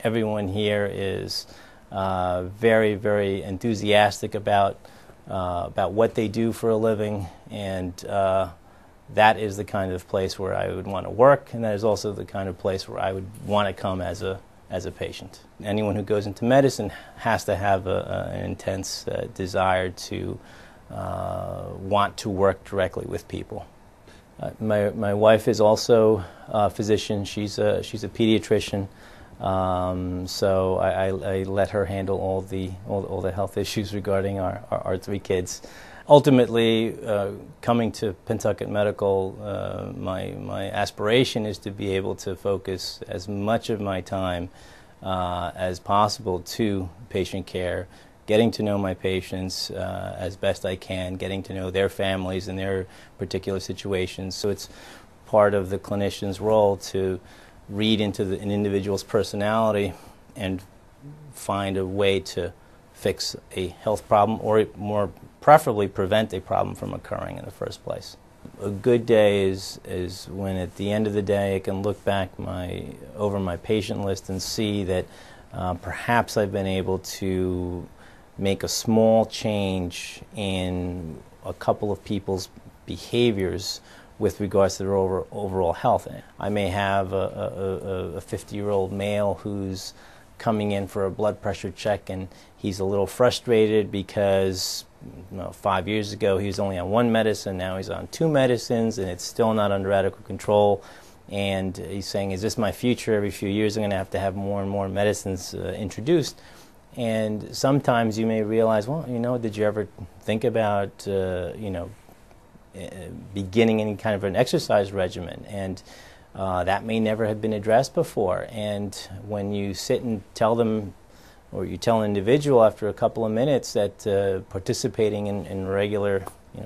everyone here is very, very enthusiastic about what they do for a living, and that is the kind of place where I would want to work, and that is also the kind of place where I would want to come as a patient. Anyone who goes into medicine has to have an intense desire to want to work directly with people. My wife is also a physician. She's a pediatrician, so I let her handle all the health issues regarding our three kids. Ultimately, coming to Pentucket Medical, my aspiration is to be able to focus as much of my time as possible to patient care, getting to know my patients as best I can, getting to know their families and their particular situations. So it's part of the clinician's role to read into an individual's personality and find a way to fix a health problem, or more preferably prevent a problem from occurring in the first place. A good day is when at the end of the day I can look back over my patient list and see that perhaps I've been able to make a small change in a couple of people's behaviors with regards to their overall health. I may have a 50-year-old male who's coming in for a blood pressure check, and he's a little frustrated because 5 years ago he was only on one medicine, now he's on two medicines, and it's still not under adequate control. And he's saying, is this my future? Every few years I'm going to have more and more medicines introduced. And sometimes you may realize, well, did you ever think about, beginning any kind of an exercise regimen? And that may never have been addressed before. And when you sit and tell them, or you tell an individual after a couple of minutes that participating in regular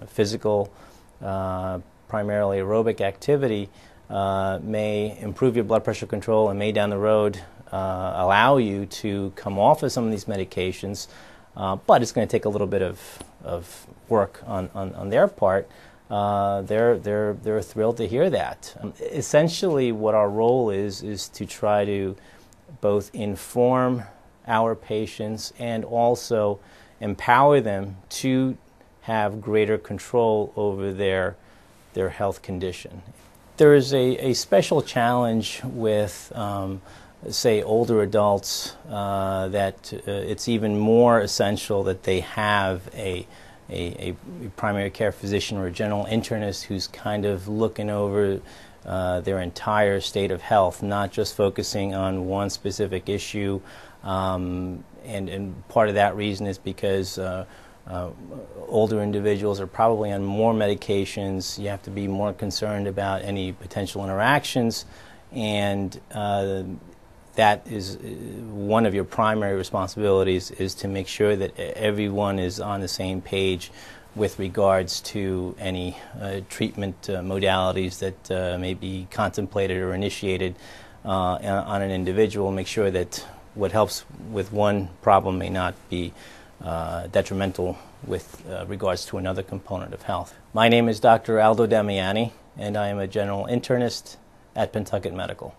physical, primarily aerobic activity may improve your blood pressure control and may down the road allow you to come off of some of these medications, but it's going to take a little bit of work on their part. They're thrilled to hear that. Essentially, what our role is to try to both inform our patients and also empower them to have greater control over their health condition. There is a special challenge with say older adults that it's even more essential that they have a primary care physician or a general internist who's kind of looking over their entire state of health, not just focusing on one specific issue. And part of that reason is because older individuals are probably on more medications. You have to be more concerned about any potential interactions, and that is one of your primary responsibilities, is to make sure that everyone is on the same page with regards to any treatment modalities that may be contemplated or initiated on an individual. Make sure that what helps with one problem may not be detrimental with regards to another component of health. My name is Dr. Aldo Damiani, and I am a general internist at Pentucket Medical.